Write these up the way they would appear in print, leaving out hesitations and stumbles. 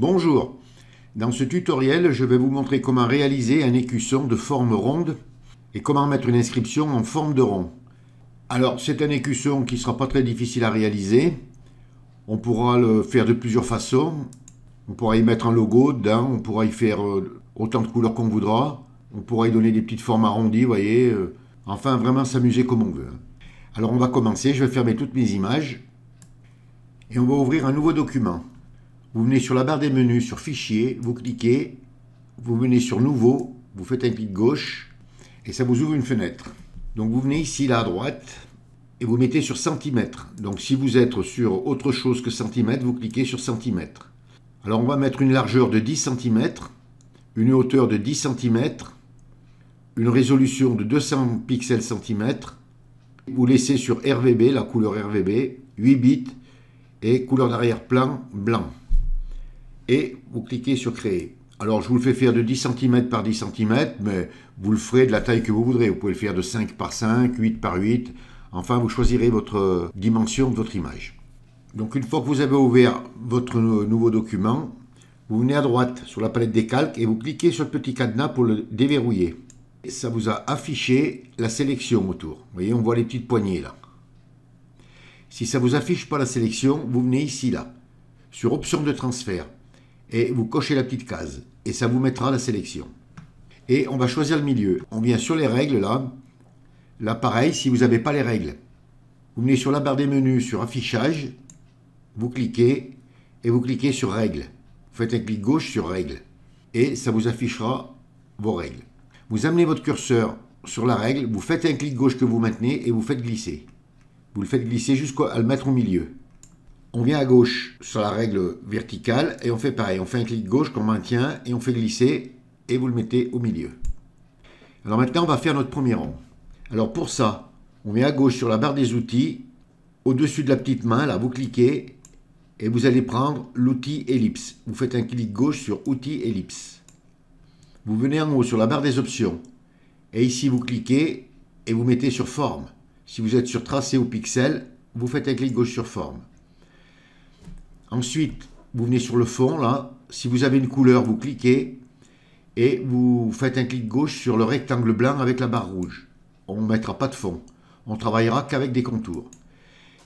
Bonjour, dans ce tutoriel je vais vous montrer comment réaliser un écusson de forme ronde et comment mettre une inscription en forme de rond. Alors c'est un écusson qui ne sera pas très difficile à réaliser, on pourra le faire de plusieurs façons, on pourra y mettre un logo dedans, on pourra y faire autant de couleurs qu'on voudra, on pourra y donner des petites formes arrondies, vous voyez, enfin vraiment s'amuser comme on veut. Alors on va commencer, je vais fermer toutes mes images et on va ouvrir un nouveau document. Vous venez sur la barre des menus, sur Fichier, vous cliquez, vous venez sur Nouveau, vous faites un clic gauche et ça vous ouvre une fenêtre. Donc vous venez ici, là à droite, et vous mettez sur centimètres. Donc si vous êtes sur autre chose que centimètres, vous cliquez sur centimètres. Alors on va mettre une largeur de 10 cm, une hauteur de 10 cm, une résolution de 200 pixels centimètres. Vous laissez sur RVB, la couleur RVB, 8 bits et couleur d'arrière-plan blanc. Et vous cliquez sur créer. Alors je vous le fais faire de 10 cm par 10 cm, mais vous le ferez de la taille que vous voudrez. Vous pouvez le faire de 5 par 5, 8 par 8. Enfin, vous choisirez votre dimension de votre image. Donc une fois que vous avez ouvert votre nouveau document, vous venez à droite sur la palette des calques et vous cliquez sur le petit cadenas pour le déverrouiller. Et ça vous a affiché la sélection autour. Vous voyez, on voit les petites poignées là. Si ça ne vous affiche pas la sélection, vous venez ici là, sur option de transfert. Et vous cochez la petite case. Et ça vous mettra la sélection. Et on va choisir le milieu. On vient sur les règles là. Là pareil, si vous n'avez pas les règles. Vous venez sur la barre des menus, sur affichage. Vous cliquez et vous cliquez sur règles. Vous faites un clic gauche sur règles. Et ça vous affichera vos règles. Vous amenez votre curseur sur la règle. Vous faites un clic gauche que vous maintenez et vous faites glisser. Vous le faites glisser jusqu'à le mettre au milieu. On vient à gauche sur la règle verticale et on fait pareil. On fait un clic gauche qu'on maintient et on fait glisser et vous le mettez au milieu. Alors maintenant, on va faire notre premier rond. Alors pour ça, on vient à gauche sur la barre des outils. Au-dessus de la petite main, là, vous cliquez et vous allez prendre l'outil ellipse. Vous faites un clic gauche sur outil ellipse. Vous venez en haut sur la barre des options. Et ici, vous cliquez et vous mettez sur forme. Si vous êtes sur tracé ou pixel, vous faites un clic gauche sur forme. Ensuite, vous venez sur le fond, là. Si vous avez une couleur, vous cliquez et vous faites un clic gauche sur le rectangle blanc avec la barre rouge. On ne mettra pas de fond. On travaillera qu'avec des contours.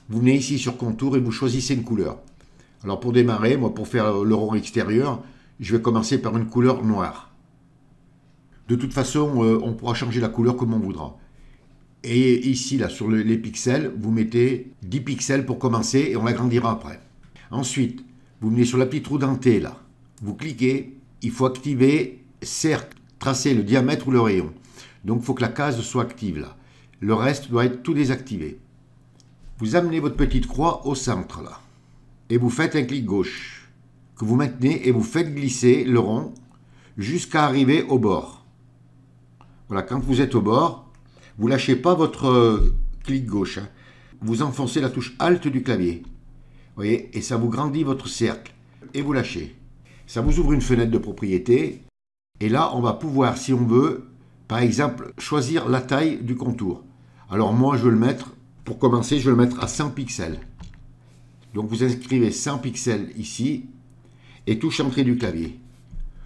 Vous venez ici sur contour et vous choisissez une couleur. Alors pour démarrer, moi pour faire le rond extérieur, je vais commencer par une couleur noire. De toute façon, on pourra changer la couleur comme on voudra. Et ici, là, sur les pixels, vous mettez 10 pixels pour commencer et on l'agrandira après. Ensuite, vous venez sur la petite roue dentée, là. Vous cliquez, il faut activer cercle, tracer le diamètre ou le rayon. Donc, il faut que la case soit active, là. Le reste doit être tout désactivé. Vous amenez votre petite croix au centre, là. Et vous faites un clic gauche, que vous maintenez et vous faites glisser le rond jusqu'à arriver au bord. Voilà, quand vous êtes au bord, vous ne lâchez pas votre clic gauche. Hein. Vous enfoncez la touche Alt du clavier. Vous voyez, et ça vous grandit votre cercle. Et vous lâchez. Ça vous ouvre une fenêtre de propriété. Et là, on va pouvoir, si on veut, par exemple, choisir la taille du contour. Alors moi, je vais le mettre, pour commencer, je vais le mettre à 100 pixels. Donc vous inscrivez 100 pixels ici. Et touche entrée du clavier.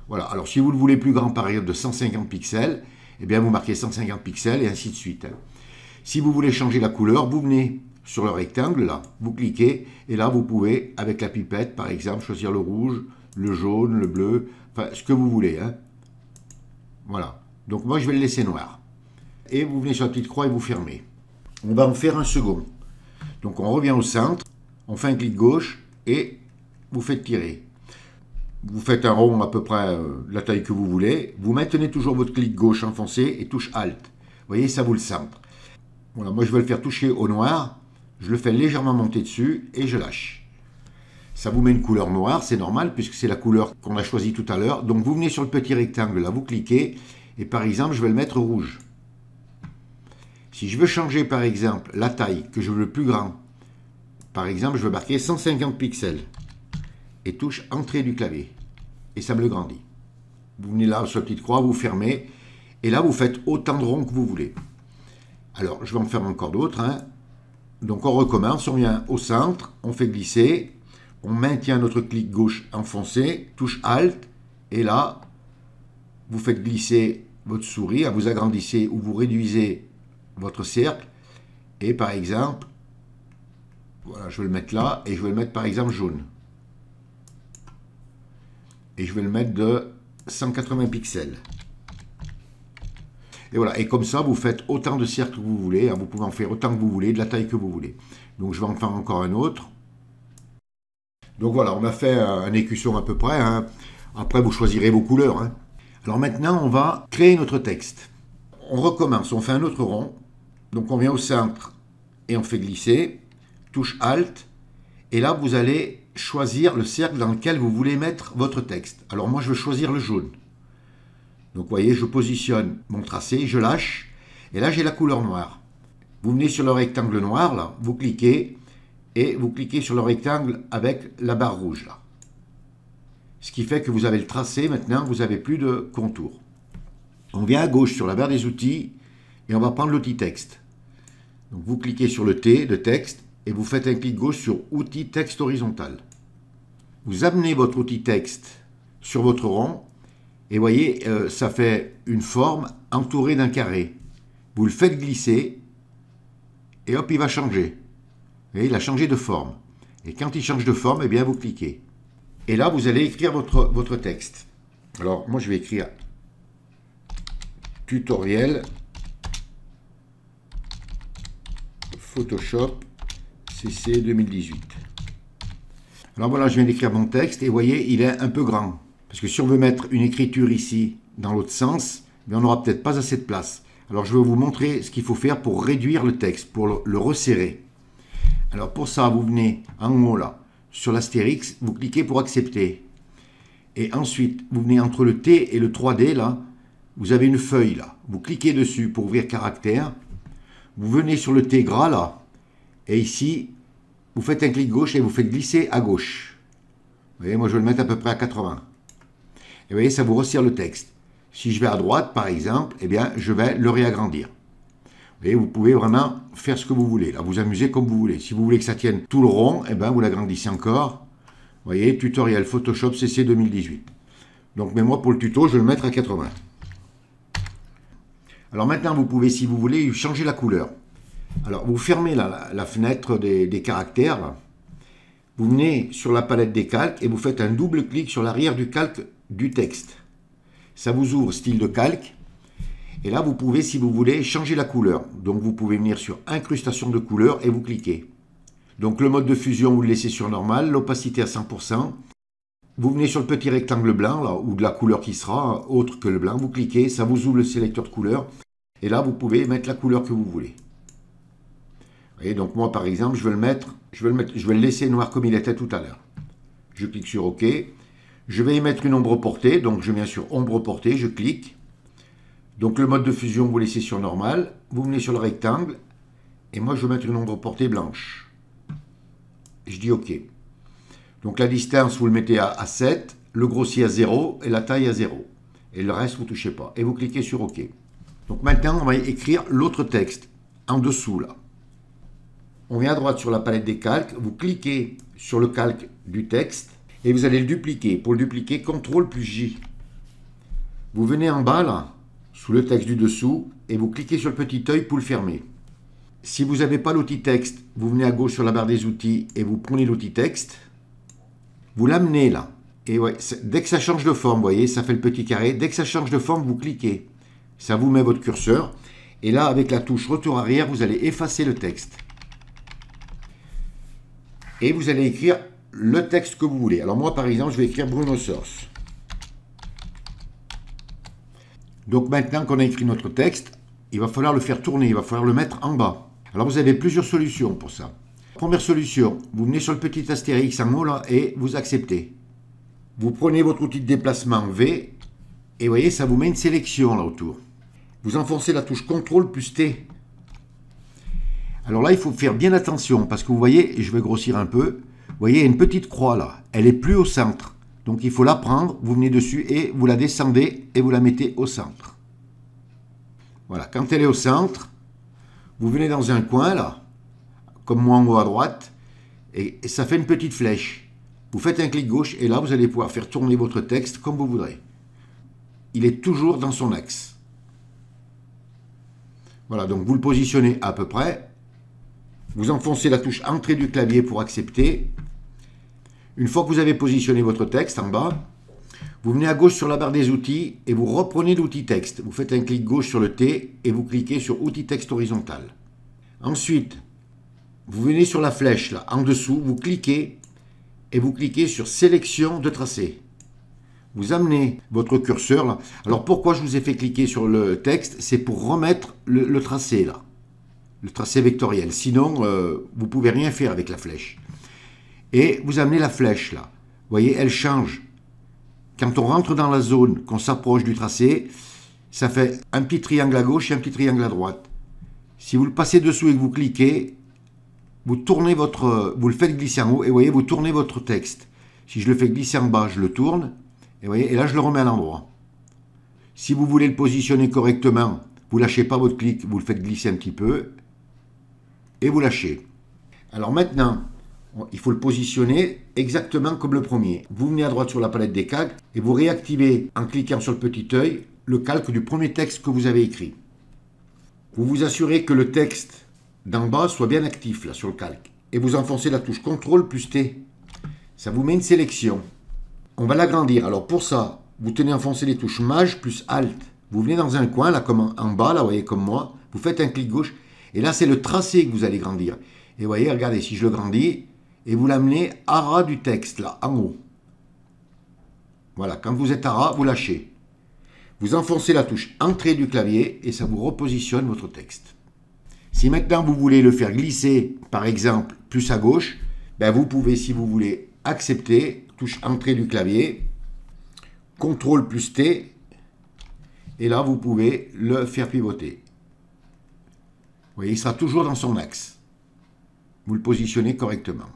Voilà, alors si vous le voulez plus grand, par exemple, de 150 pixels, eh bien vous marquez 150 pixels et ainsi de suite. Si vous voulez changer la couleur, vous venez sur le rectangle, là, vous cliquez, et là, vous pouvez, avec la pipette, par exemple, choisir le rouge, le jaune, le bleu, enfin, ce que vous voulez. Hein. Voilà. Donc, moi, je vais le laisser noir. Et vous venez sur la petite croix et vous fermez. On va en faire un second. Donc, on revient au centre, on fait un clic gauche, et vous faites tirer. Vous faites un rond à peu près la taille que vous voulez. Vous maintenez toujours votre clic gauche enfoncé et touche Alt. Vous voyez, ça vous le centre. Voilà, moi, je vais le faire toucher au noir. Je le fais légèrement monter dessus et je lâche. Ça vous met une couleur noire, c'est normal puisque c'est la couleur qu'on a choisie tout à l'heure. Donc vous venez sur le petit rectangle là, vous cliquez et par exemple je vais le mettre rouge. Si je veux changer par exemple la taille, que je veux le plus grand, par exemple je veux marquer 150 pixels et touche entrée du clavier et ça me le grandit. Vous venez là sur la petite croix, vous fermez et là vous faites autant de ronds que vous voulez. Alors je vais en faire encore d'autres. Hein. Donc on recommence, on vient au centre, on fait glisser, on maintient notre clic gauche enfoncé, touche Alt, et là, vous faites glisser votre souris, vous agrandissez ou vous réduisez votre cercle, et par exemple, voilà, je vais le mettre là, et je vais le mettre par exemple jaune. Et je vais le mettre de 180 pixels. Et voilà, et comme ça, vous faites autant de cercles que vous voulez, vous pouvez en faire autant que vous voulez, de la taille que vous voulez. Donc je vais en faire encore un autre. Donc voilà, on a fait un écusson à peu près. Après, vous choisirez vos couleurs. Alors maintenant, on va créer notre texte. On recommence, on fait un autre rond. Donc on vient au centre et on fait glisser. Touche Alt. Et là, vous allez choisir le cercle dans lequel vous voulez mettre votre texte. Alors moi, je vais choisir le jaune. Donc vous voyez, je positionne mon tracé, je lâche. Et là, j'ai la couleur noire. Vous venez sur le rectangle noir, là, vous cliquez. Et vous cliquez sur le rectangle avec la barre rouge, là. Ce qui fait que vous avez le tracé, maintenant, vous n'avez plus de contour. On vient à gauche sur la barre des outils et on va prendre l'outil texte. Donc vous cliquez sur le T de texte et vous faites un clic gauche sur outil texte horizontal. Vous amenez votre outil texte sur votre rond et vous voyez, ça fait une forme entourée d'un carré. Vous le faites glisser et hop, il va changer. Vous voyez, il a changé de forme. Et quand il change de forme, eh bien, vous cliquez. Et là, vous allez écrire votre texte. Alors, moi, je vais écrire tutoriel Photoshop CC 2018. Alors voilà, je viens d'écrire mon texte et vous voyez, il est un peu grand. Parce que si on veut mettre une écriture ici, dans l'autre sens, mais on n'aura peut-être pas assez de place. Alors, je vais vous montrer ce qu'il faut faire pour réduire le texte, pour le resserrer. Alors pour ça, vous venez en haut là, sur l'astérix, vous cliquez pour accepter. Et ensuite, vous venez entre le T et le 3D là, vous avez une feuille là. Vous cliquez dessus pour ouvrir caractère. Vous venez sur le T gras là, et ici, vous faites un clic gauche et vous faites glisser à gauche. Vous voyez, moi je vais le mettre à peu près à 80. Et vous voyez, ça vous resserre le texte. Si je vais à droite, par exemple, eh bien, je vais le réagrandir. Et vous pouvez vraiment faire ce que vous voulez, là, vous amuser comme vous voulez. Si vous voulez que ça tienne tout le rond, eh ben, vous l'agrandissez encore. Vous voyez, tutoriel Photoshop CC 2018. Donc, mais moi, pour le tuto, je vais le mettre à 80. Alors maintenant, vous pouvez, si vous voulez, changer la couleur. Alors, vous fermez la fenêtre des caractères. Là. Vous venez sur la palette des calques et vous faites un double clic sur l'arrière du calque du texte. Ça vous ouvre style de calque. Et là, vous pouvez, si vous voulez, changer la couleur. Donc, vous pouvez venir sur incrustation de couleur et vous cliquez. Donc, le mode de fusion, vous le laissez sur normal, l'opacité à 100%. Vous venez sur le petit rectangle blanc, là, ou de la couleur qui sera, autre que le blanc. Vous cliquez, ça vous ouvre le sélecteur de couleurs. Et là, vous pouvez mettre la couleur que vous voulez. Et donc, moi, par exemple, je vais le laisser noir comme il était tout à l'heure. Je clique sur OK. Je vais y mettre une ombre portée. Donc, je viens sur ombre portée, je clique. Donc le mode de fusion, vous laissez sur normal, vous venez sur le rectangle, et moi je vais mettre une ombre portée blanche. Je dis OK. Donc la distance, vous le mettez à 7, le grossier à 0 et la taille à 0. Et le reste, vous ne touchez pas. Et vous cliquez sur OK. Donc maintenant, on va écrire l'autre texte, en dessous là. On vient à droite sur la palette des calques, vous cliquez sur le calque du texte, et vous allez le dupliquer. Pour le dupliquer, CTRL plus J. Vous venez en bas là, sous le texte du dessous, et vous cliquez sur le petit œil pour le fermer. Si vous n'avez pas l'outil texte, vous venez à gauche sur la barre des outils et vous prenez l'outil texte. Vous l'amenez là. Et ouais, dès que ça change de forme, vous voyez, ça fait le petit carré. Dès que ça change de forme, vous cliquez. Ça vous met votre curseur. Et là, avec la touche retour arrière, vous allez effacer le texte. Et vous allez écrire le texte que vous voulez. Alors moi, par exemple, je vais écrire Bruno Source. Donc maintenant qu'on a écrit notre texte, il va falloir le faire tourner, il va falloir le mettre en bas. Alors vous avez plusieurs solutions pour ça. Première solution, vous venez sur le petit astérix en haut là et vous acceptez. Vous prenez votre outil de déplacement V et vous voyez, ça vous met une sélection là autour. Vous enfoncez la touche CTRL plus T. Alors là, il faut faire bien attention parce que vous voyez, et je vais grossir un peu, vous voyez, il y a une petite croix là, elle est plus au centre. Donc il faut la prendre, vous venez dessus et vous la descendez et vous la mettez au centre. Voilà, quand elle est au centre, vous venez dans un coin là, comme moi en haut à droite, et ça fait une petite flèche. Vous faites un clic gauche et là, vous allez pouvoir faire tourner votre texte comme vous voudrez. Il est toujours dans son axe. Voilà, donc vous le positionnez à peu près. Vous enfoncez la touche Entrée du clavier pour accepter. Une fois que vous avez positionné votre texte en bas, vous venez à gauche sur la barre des outils et vous reprenez l'outil texte. Vous faites un clic gauche sur le T et vous cliquez sur outil texte horizontal. Ensuite, vous venez sur la flèche là, en dessous, vous cliquez et vous cliquez sur sélection de tracé. Vous amenez votre curseur là. Alors pourquoi je vous ai fait cliquer sur le texte? C'est pour remettre le tracé là. Le tracé vectoriel. Sinon, vous ne pouvez rien faire avec la flèche. Et vous amenez la flèche là. Vous voyez, elle change. Quand on rentre dans la zone, qu'on s'approche du tracé, ça fait un petit triangle à gauche et un petit triangle à droite. Si vous le passez dessous et que vous cliquez, vous tournez vous le faites glisser en haut et vous voyez, vous tournez votre texte. Si je le fais glisser en bas, je le tourne et, vous voyez, et là je le remets à l'endroit. Si vous voulez le positionner correctement, vous ne lâchez pas votre clic, vous le faites glisser un petit peu et vous lâchez. Alors maintenant, il faut le positionner exactement comme le premier. Vous venez à droite sur la palette des calques et vous réactivez en cliquant sur le petit œil le calque du premier texte que vous avez écrit. Vous vous assurez que le texte d'en bas soit bien actif là sur le calque. Et vous enfoncez la touche CTRL plus T. Ça vous met une sélection. On va l'agrandir. Alors pour ça, vous tenez enfoncé les touches Maj plus Alt. Vous venez dans un coin là comme en bas là, vous voyez comme moi. Vous faites un clic gauche et là c'est le tracé que vous allez grandir. Et vous voyez, regardez, si je le grandis, et vous l'amenez à ras du texte, là, en haut. Voilà, quand vous êtes à ras, vous lâchez. Vous enfoncez la touche Entrée du clavier et ça vous repositionne votre texte. Si maintenant vous voulez le faire glisser, par exemple, plus à gauche, ben vous pouvez, si vous voulez, accepter, touche Entrée du clavier, CTRL plus T, et là vous pouvez le faire pivoter. Vous voyez, il sera toujours dans son axe. Vous le positionnez correctement.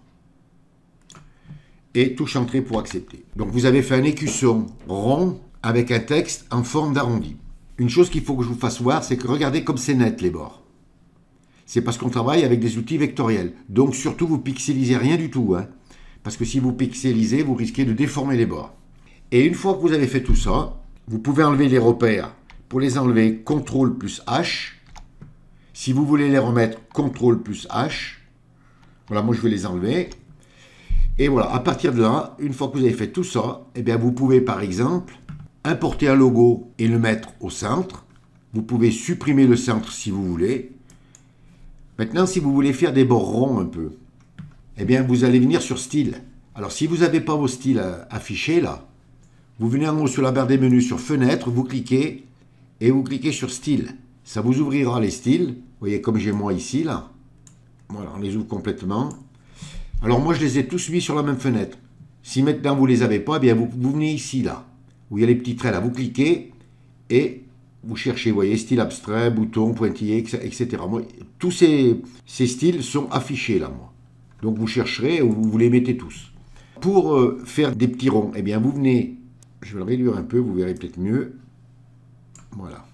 Et touche Entrée pour accepter. Donc vous avez fait un écusson rond avec un texte en forme d'arrondi. Une chose qu'il faut que je vous fasse voir, c'est que regardez comme c'est net les bords. C'est parce qu'on travaille avec des outils vectoriels. Donc surtout vous pixelisez rien du tout. Hein, parce que si vous pixelisez, vous risquez de déformer les bords. Et une fois que vous avez fait tout ça, vous pouvez enlever les repères. Pour les enlever, CTRL plus H. Si vous voulez les remettre, CTRL plus H. Voilà, moi je vais les enlever. Et voilà, à partir de là, une fois que vous avez fait tout ça, eh bien vous pouvez par exemple importer un logo et le mettre au centre. Vous pouvez supprimer le centre si vous voulez. Maintenant, si vous voulez faire des bords ronds un peu, eh bien vous allez venir sur Style. Alors si vous n'avez pas vos styles affichés là, vous venez en haut sur la barre des menus sur Fenêtre, vous cliquez et vous cliquez sur Style. Ça vous ouvrira les styles. Vous voyez comme j'ai moi ici là. Voilà, on les ouvre complètement. Alors moi je les ai tous mis sur la même fenêtre. Si maintenant vous ne les avez pas, eh bien vous venez ici là, où il y a les petits traits là, vous cliquez et vous cherchez, vous voyez, style abstrait, bouton, pointillé, etc. Moi, tous ces styles sont affichés là, moi. Donc vous chercherez, vous les mettez tous. Pour faire des petits ronds, eh bien vous venez, je vais le réduire un peu, vous verrez peut-être mieux. Voilà.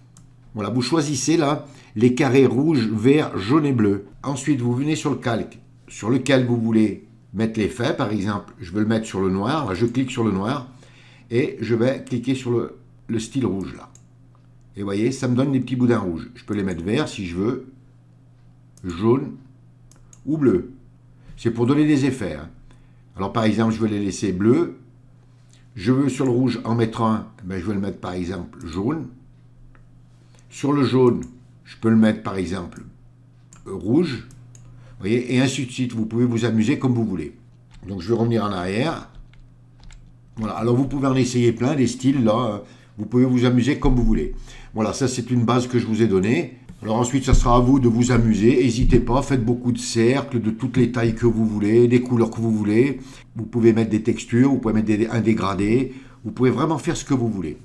Voilà, vous choisissez là les carrés rouge, vert, jaune et bleu. Ensuite, vous venez sur le calque sur lequel vous voulez mettre l'effet. Par exemple, je veux le mettre sur le noir. Là, je clique sur le noir et je vais cliquer sur le style rouge là. Et vous voyez, ça me donne des petits boudins rouges. Je peux les mettre verts si je veux, jaune ou bleu. C'est pour donner des effets. Hein. Alors par exemple, je veux les laisser bleus. Je veux sur le rouge en mettre un, ben, je vais le mettre par exemple jaune. Sur le jaune, je peux le mettre par exemple rouge. Vous voyez, et ainsi de suite. Vous pouvez vous amuser comme vous voulez. Donc je vais revenir en arrière. Voilà, alors vous pouvez en essayer plein, des styles là. Vous pouvez vous amuser comme vous voulez. Voilà, ça c'est une base que je vous ai donnée. Alors ensuite, ça sera à vous de vous amuser. N'hésitez pas, faites beaucoup de cercles, de toutes les tailles que vous voulez, des couleurs que vous voulez. Vous pouvez mettre des textures, vous pouvez mettre un dégradé. Vous pouvez vraiment faire ce que vous voulez.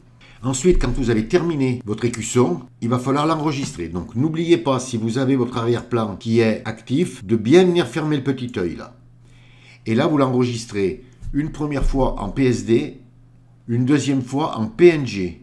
Ensuite, quand vous avez terminé votre écusson, il va falloir l'enregistrer. Donc n'oubliez pas, si vous avez votre arrière-plan qui est actif, de bien venir fermer le petit œil là. Et là, vous l'enregistrez une première fois en PSD, une deuxième fois en PNG.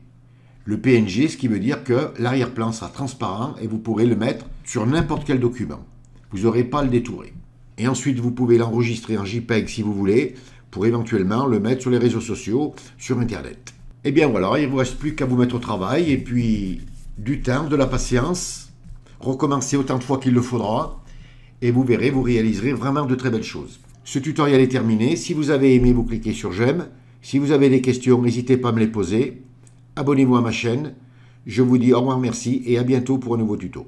Le PNG, ce qui veut dire que l'arrière-plan sera transparent et vous pourrez le mettre sur n'importe quel document. Vous n'aurez pas à le détourer. Et ensuite, vous pouvez l'enregistrer en JPEG si vous voulez, pour éventuellement le mettre sur les réseaux sociaux, sur Internet. Et bien voilà, il ne vous reste plus qu'à vous mettre au travail et puis du temps, de la patience, recommencer autant de fois qu'il le faudra et vous verrez, vous réaliserez vraiment de très belles choses. Ce tutoriel est terminé. Si vous avez aimé, vous cliquez sur j'aime. Si vous avez des questions, n'hésitez pas à me les poser. Abonnez-vous à ma chaîne. Je vous dis au revoir, merci et à bientôt pour un nouveau tuto.